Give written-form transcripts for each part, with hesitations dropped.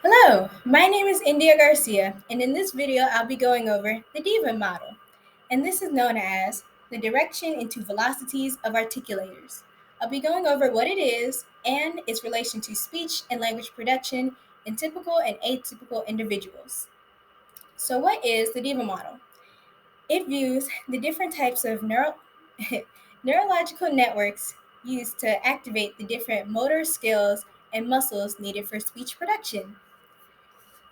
Hello, my name is India Garcia, and in this video I'll be going over the DIVA model, and this is known as the direction into velocities of articulators. I'll be going over what it is and its relation to speech and language production in typical and atypical individuals. So what is the DIVA model? It views the different types of neurological networks used to activate the different motor skills and muscles needed for speech production.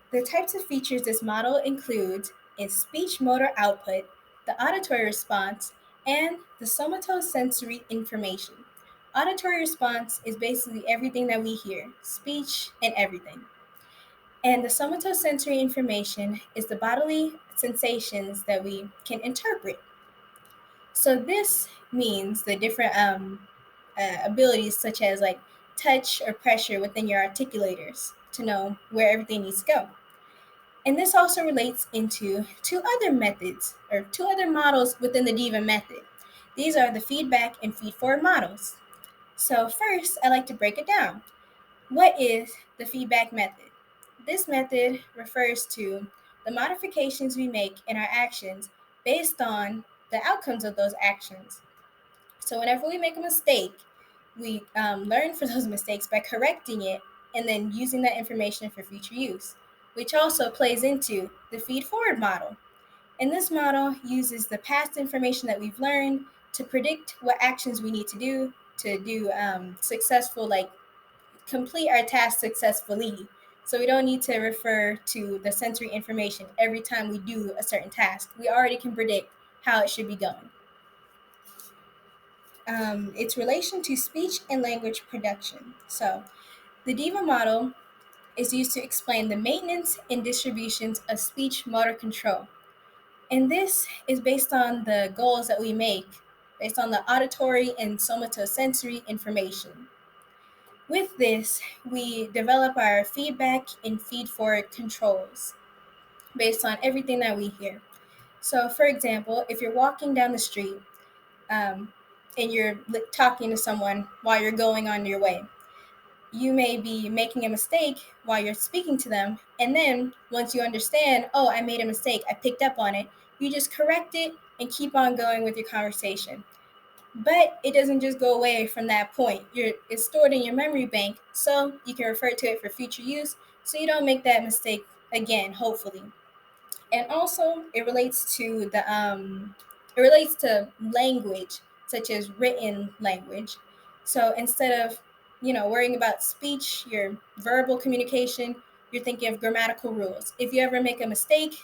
The types of features this model includes is speech motor output, the auditory response, and the somatosensory information. Auditory response is basically everything that we hear, speech and everything. And the somatosensory information is the bodily sensations that we can interpret. So this means the different abilities such as like touch or pressure within your articulators to know where everything needs to go. And this also relates into two other methods or two other models within the DIVA method. These are the feedback and feed-forward models. So first, I like to break it down. What is the feedback method? This method refers to the modifications we make in our actions based on the outcomes of those actions. So whenever we make a mistake, we learn from those mistakes by correcting it and then using that information for future use, which also plays into the feed forward model. And this model uses the past information that we've learned to predict what actions we need to do successful, like complete our task successfully. So we don't need to refer to the sensory information every time we do a certain task. We already can predict how it should be going. Its relation to speech and language production. So the DIVA model is used to explain the maintenance and distributions of speech motor control. And this is based on the goals that we make, based on the auditory and somatosensory information. With this, we develop our feedback and feed forward controls based on everything that we hear. So, for example, if you're walking down the street um, and you're talking to someone while you're going on your way, you may be making a mistake while you're speaking to them. And then once you understand, oh, I made a mistake, I picked up on it, you just correct it and keep on going with your conversation. But it doesn't just go away from that point. It's stored in your memory bank, so you can refer to it for future use, so you don't make that mistake again, hopefully. And also, it relates to language, such as written language. So instead of worrying about speech, your verbal communication, you're thinking of grammatical rules. If you ever make a mistake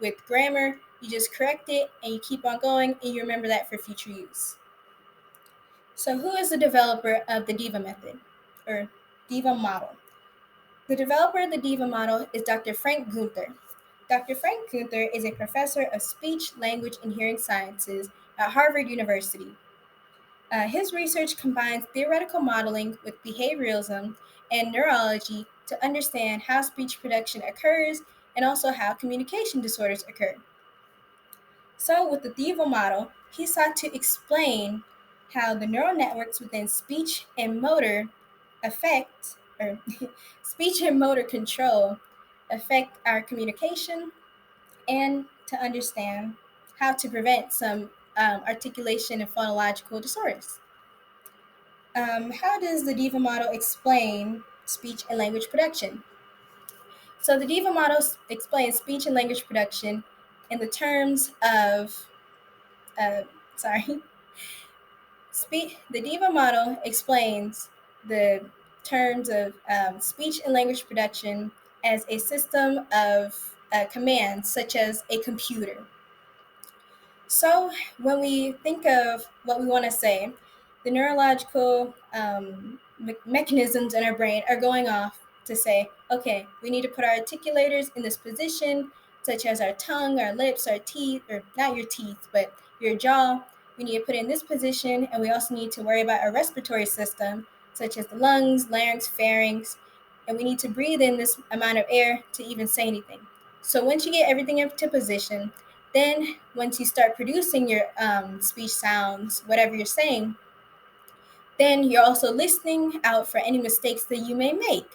with grammar, you just correct it and you keep on going, and you remember that for future use. So who is the developer of the DIVA method or DIVA model? The developer of the DIVA model is Dr. Frank Gunther. Dr. Frank Gunther is a professor of speech, language, and hearing sciences at Harvard University. His research combines theoretical modeling with behavioralism and neurology to understand how speech production occurs and also how communication disorders occur. So, with the DIVA model, he sought to explain how the neural networks within speech and motor affect, or speech and motor control affect our communication, and to understand how to prevent some articulation and phonological disorders. How does the DIVA model explain speech and language production? So the DIVA model explains speech and language production in the terms of, uh, sorry, the DIVA model explains the terms of speech and language production as a system of commands, such as a computer. So, when we think of what we want to say, the neurological mechanisms in our brain are going off to say, okay, we need to put our articulators in this position, such as our tongue, our lips, our teeth, or not your teeth, but your jaw. We need to put it in this position, and we also need to worry about our respiratory system, such as the lungs, larynx, pharynx, and we need to breathe in this amount of air to even say anything. So, once you get everything into position, then, once you start producing your speech sounds, whatever you're saying, then you're also listening out for any mistakes that you may make.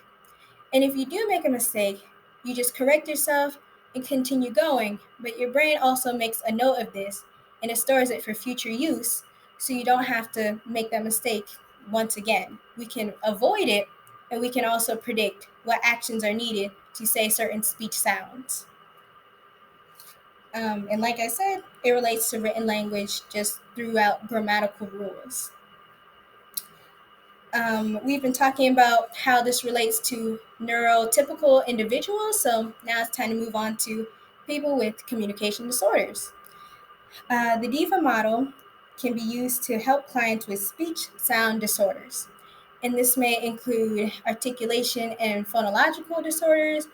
And if you do make a mistake, you just correct yourself and continue going. But your brain also makes a note of this and it stores it for future use so you don't have to make that mistake once again. We can avoid it and we can also predict what actions are needed to say certain speech sounds. And like I said, it relates to written language just throughout grammatical rules. We've been talking about how this relates to neurotypical individuals, so now it's time to move on to people with communication disorders. The DIVA model can be used to help clients with speech sound disorders, and this may include articulation and phonological disorders.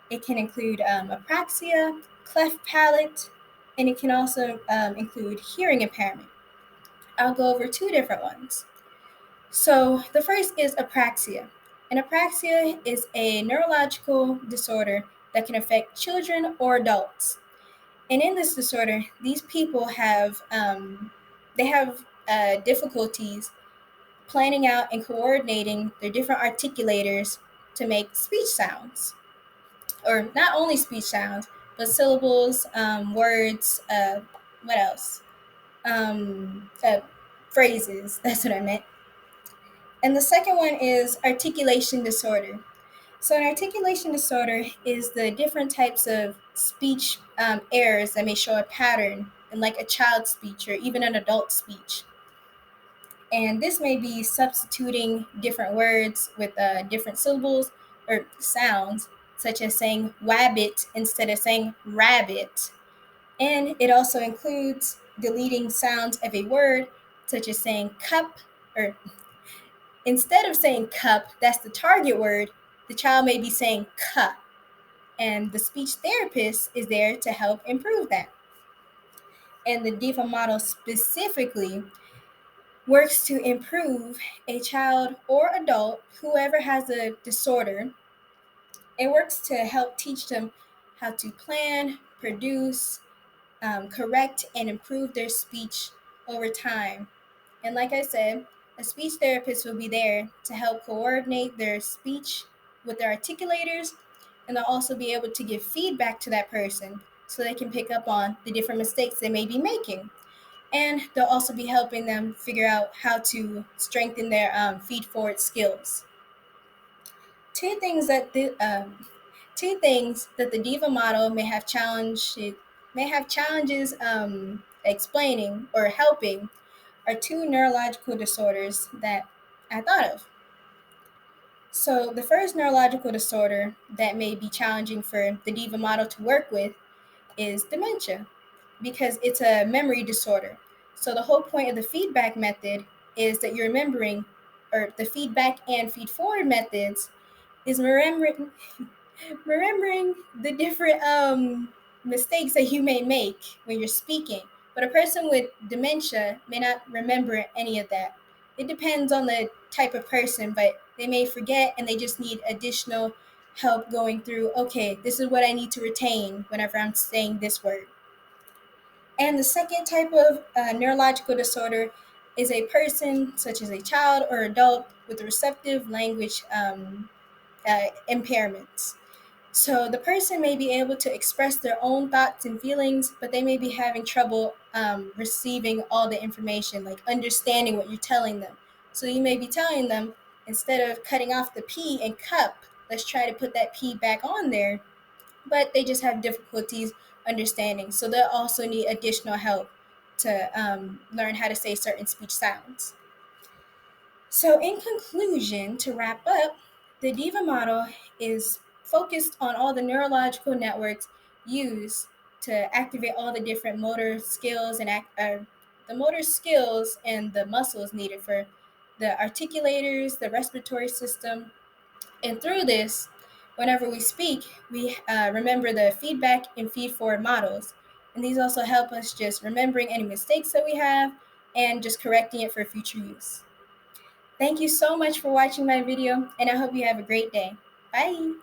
It can include apraxia, cleft palate, and it can also include hearing impairment. I'll go over two different ones. So the first is apraxia. And apraxia is a neurological disorder that can affect children or adults. And in this disorder, these people have difficulties planning out and coordinating their different articulators to make speech sounds, or not only speech sounds, but syllables, words. What else? Um, uh, Phrases. That's what I meant. And the second one is articulation disorder. So, an articulation disorder is the different types of speech errors that may show a pattern in like a child's speech or even an adult speech. And this may be substituting different words with different syllables or sounds, such as saying wabbit instead of saying rabbit. And it also includes deleting sounds of a word, such as saying cup, or instead of saying cup, that's the target word, the child may be saying cup. And the speech therapist is there to help improve that. And the DIVA model specifically works to improve a child or adult, whoever has a disorder. It works to help teach them how to plan, produce, correct, and improve their speech over time. And like I said, a speech therapist will be there to help coordinate their speech with their articulators, and they'll also be able to give feedback to that person so they can pick up on the different mistakes they may be making. And they'll also be helping them figure out how to strengthen their feed forward skills. Two things that the DIVA model may have challenges explaining or helping are two neurological disorders that I thought of. So the first neurological disorder that may be challenging for the DIVA model to work with is dementia, because it's a memory disorder. So the whole point of the feedback method is that you're remembering, or the feedback and feed forward methods is remembering the different mistakes that you may make when you're speaking. But a person with dementia may not remember any of that. It depends on the type of person, but they may forget and they just need additional help going through, okay, this is what I need to retain whenever I'm saying this word. And the second type of neurological disorder is a person, such as a child or adult, with receptive language impairments. So the person may be able to express their own thoughts and feelings, but they may be having trouble receiving all the information, like understanding what you're telling them. So you may be telling them, instead of cutting off the P in cup, let's try to put that P back on there, but they just have difficulties understanding. So they'll also need additional help to learn how to say certain speech sounds. So, in conclusion, to wrap up, the DIVA model is focused on all the neurological networks used to activate all the different motor skills and the motor skills and the muscles needed for the articulators, the respiratory system. And through this, whenever we speak, we remember the feedback and feed forward models. And these also help us just remembering any mistakes that we have and just correcting it for future use. Thank you so much for watching my video, and I hope you have a great day. Bye!